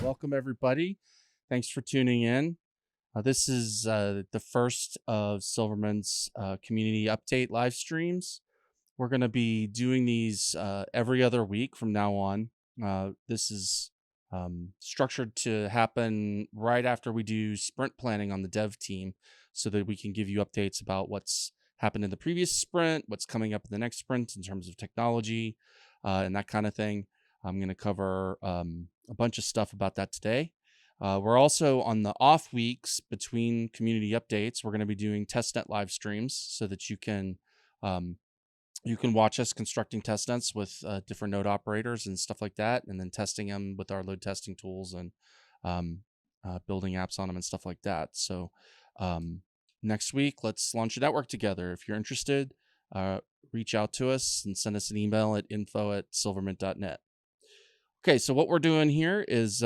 Welcome, everybody. Thanks for tuning in. This is the first of Silverman's community update live streams. We're going to be doing these every other week from now on. This is structured to happen right after we do sprint planning on the dev team so that we can give you updates about what's happened in the previous sprint, what's coming up in the next sprint in terms of technology and that kind of thing. I'm going to cover a bunch of stuff about that today. We're also on the off weeks between community updates. We're going to be doing testnet live streams so that you can watch us constructing testnets with different node operators and stuff like that, and then testing them with our load testing tools and building apps on them and stuff like that. So next week, let's launch a network together. If you're interested, reach out to us and send us an email at info@silvermint.net. Okay, so what we're doing here is,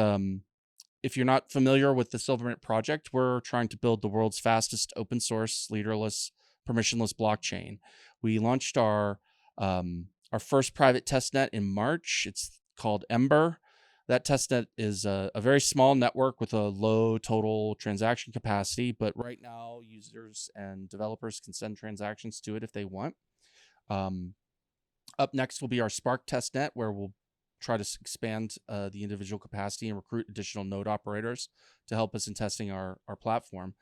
if you're not familiar with the Silvermint project, we're trying to build the world's fastest open source, leaderless, permissionless blockchain. We launched our first private testnet in March. It's called Ember. That testnet is a very small network with a low total transaction capacity, but right now users and developers can send transactions to it if they want. Up next will be our Spark testnet, where we'll try to expand the individual capacity and recruit additional node operators to help us in testing our platform.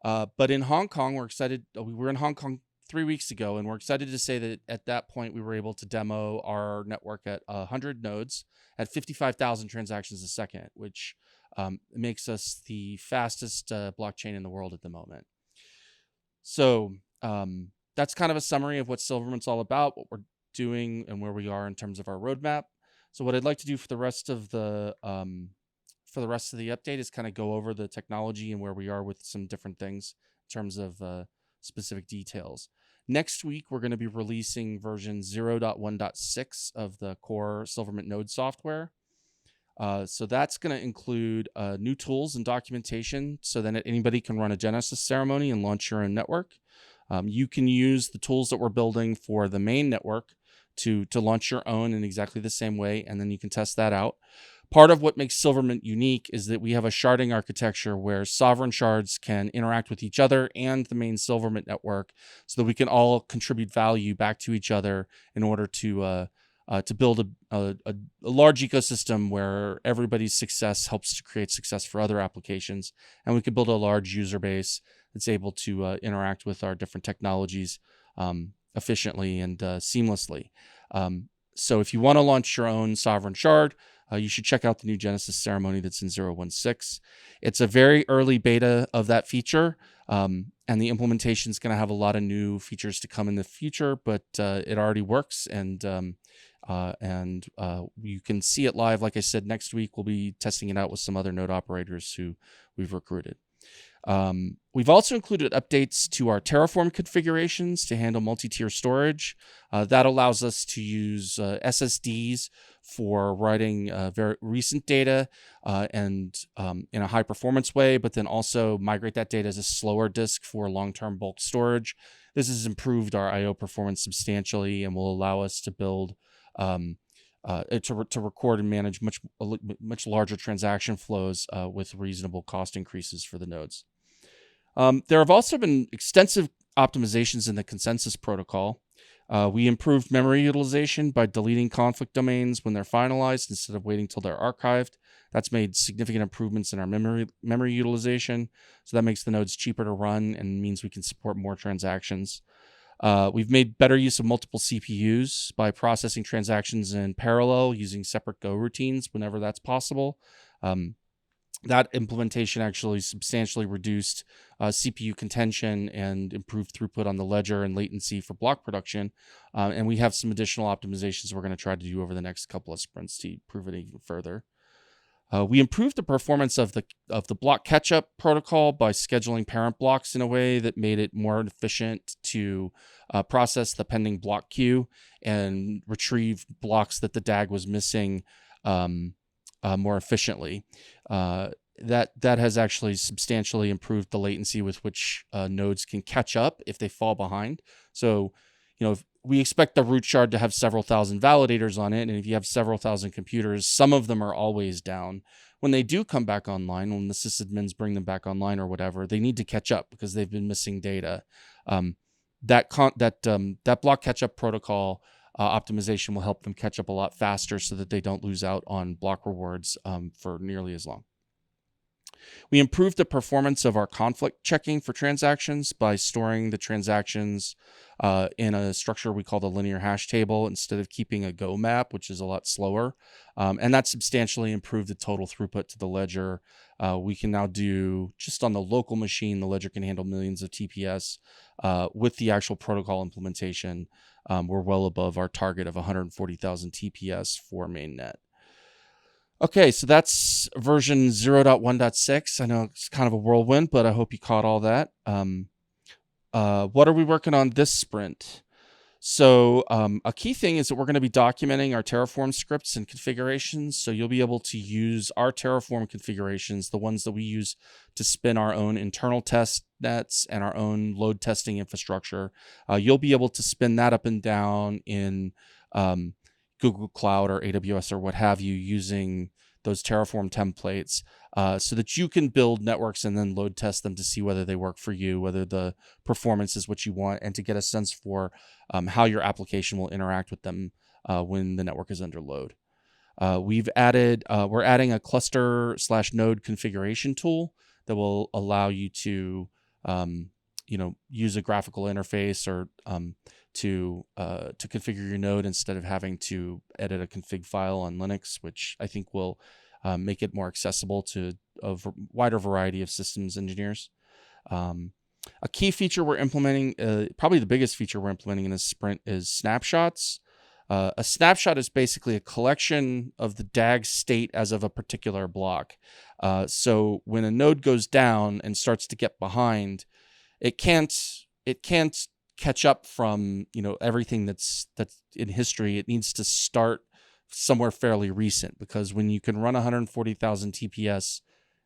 But in Hong Kong, we're excited. We were in Hong Kong 3 weeks ago, and we're excited to say that at that point, we were able to demo our network at 100 nodes at 55,000 transactions a second, which makes us the fastest blockchain in the world at the moment. So that's kind of a summary of what Silvermint's all about, what we're doing, and where we are in terms of our roadmap. So what I'd like to do for the rest of the update is kind of go over the technology and where we are with some different things in terms of specific details. Next week, we're going to be releasing version 0.1.6 of the core Silvermint node software. So that's going to include new tools and documentation so that anybody can run a Genesis ceremony and launch your own network. You can use the tools that we're building for the main network to launch your own in exactly the same way, and then you can test that out. Part of what makes Silvermint unique is that we have a sharding architecture where sovereign shards can interact with each other and the main Silvermint network so that we can all contribute value back to each other in order to build a large ecosystem where everybody's success helps to create success for other applications. And we can build a large user base that's able to interact with our different technologies efficiently and seamlessly. So if you want to launch your own sovereign shard, you should check out the new Genesis ceremony that's in 0.1.6. It's a very early beta of that feature, and the implementation is going to have a lot of new features to come in the future, but it already works, and you can see it live. Like I said, next week we'll be testing it out with some other node operators who we've recruited. We've also included updates to our Terraform configurations to handle multi-tier storage. That allows us to use SSDs for writing very recent data and in a high performance way, but then also migrate that data as a slower disk for long-term bulk storage. This has improved our I/O performance substantially and will allow us to build to record and manage much larger transaction flows with reasonable cost increases for the nodes. There have also been extensive optimizations in the consensus protocol. We improved memory utilization by deleting conflict domains when they're finalized instead of waiting till they're archived. That's made significant improvements in our memory utilization. So that makes the nodes cheaper to run and means we can support more transactions. We've made better use of multiple CPUs by processing transactions in parallel using separate Go routines whenever that's possible. That implementation actually substantially reduced CPU contention and improved throughput on the ledger and latency for block production. And we have some additional optimizations we're going to try to do over the next couple of sprints to improve it even further. We improved the performance of the block catch-up protocol by scheduling parent blocks in a way that made it more efficient to process the pending block queue and retrieve blocks that the DAG was missing more efficiently. That has actually substantially improved the latency with which nodes can catch up if they fall behind. So, if we expect the root shard to have several thousand validators on it, and if you have several thousand computers, some of them are always down. when they do come back online, when the sysadmins bring them back online or whatever, they need to catch up because they've been missing data. That block catch-up protocol optimization will help them catch up a lot faster so that they don't lose out on block rewards for nearly as long. We improved the performance of our conflict checking for transactions by storing the transactions in a structure we call the linear hash table instead of keeping a Go map, which is a lot slower. And that substantially improved the total throughput to the ledger. We can now do, just on the local machine, the ledger can handle millions of TPS. With the actual protocol implementation, we're well above our target of 140,000 TPS for mainnet. Okay, so that's version 0.1.6. I know it's kind of a whirlwind, but I hope you caught all that. What are we working on this sprint? So a key thing is that we're going to be documenting our Terraform scripts and configurations. So you'll be able to use our Terraform configurations, the ones that we use to spin our own internal test nets and our own load testing infrastructure. You'll be able to spin that up and down in Google Cloud or AWS or what have you using those Terraform templates so that you can build networks and then load test them to see whether they work for you, whether the performance is what you want, and to get a sense for how your application will interact with them when the network is under load. We're adding a cluster/node configuration tool that will allow you to use a graphical interface or to configure your node instead of having to edit a config file on Linux, which I think will make it more accessible to a wider variety of systems engineers. A key feature we're implementing, probably the biggest feature we're implementing in this sprint, is snapshots. A snapshot is basically a collection of the DAG state as of a particular block. So when a node goes down and starts to get behind, it can't catch up from everything that's in history. It needs to start somewhere fairly recent, because when you can run 140,000 TPS,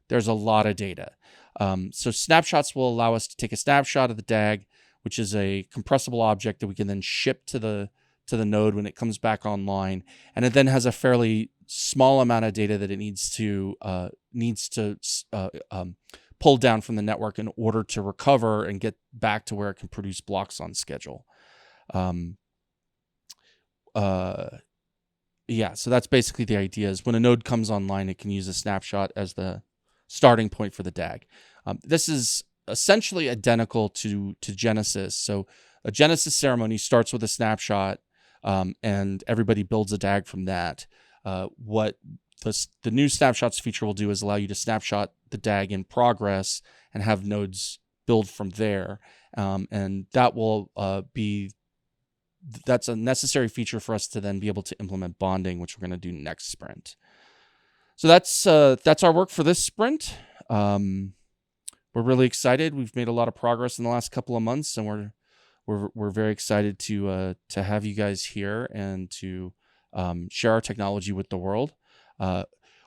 there's a lot of data. So snapshots will allow us to take a snapshot of the DAG, which is a compressible object that we can then ship to the node when it comes back online, and it then has a fairly small amount of data that it needs to pull down from the network in order to recover and get back to where it can produce blocks on schedule. So that's basically the idea, is when a node comes online, it can use a snapshot as the starting point for the DAG. This is essentially identical to Genesis. So a Genesis ceremony starts with a snapshot, and everybody builds a DAG from that. What the new snapshots feature will do is allow you to snapshot the DAG in progress and have nodes build from there. And that will that's a necessary feature for us to then be able to implement bonding, which we're going to do next sprint. So that's our work for this sprint. We're really excited. We've made a lot of progress in the last couple of months, and we're very excited to have you guys here and to share our technology with the world.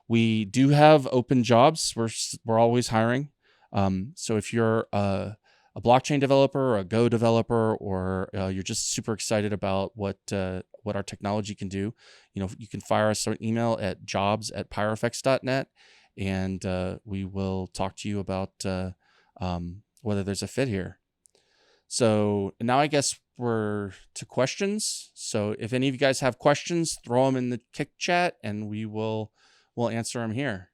We do have open jobs. We're always hiring. So if you're a blockchain developer, or a Go developer, or you're just super excited about what our technology can do, you can fire us an email at jobs@pyrofx.net, and we will talk to you about whether there's a fit here. So now I guess we're to questions. So if any of you guys have questions, throw them in the Kick chat, and we'll answer them here.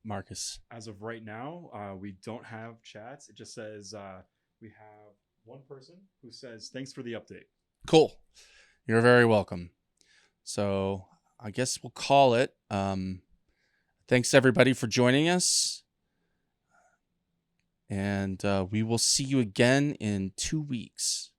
Marcus. As of right now, we don't have chats. It just says we have one person who says, "Thanks for the update." Cool. You're very welcome. So I guess we'll call it. Thanks everybody for joining us. And we will see you again in 2 weeks.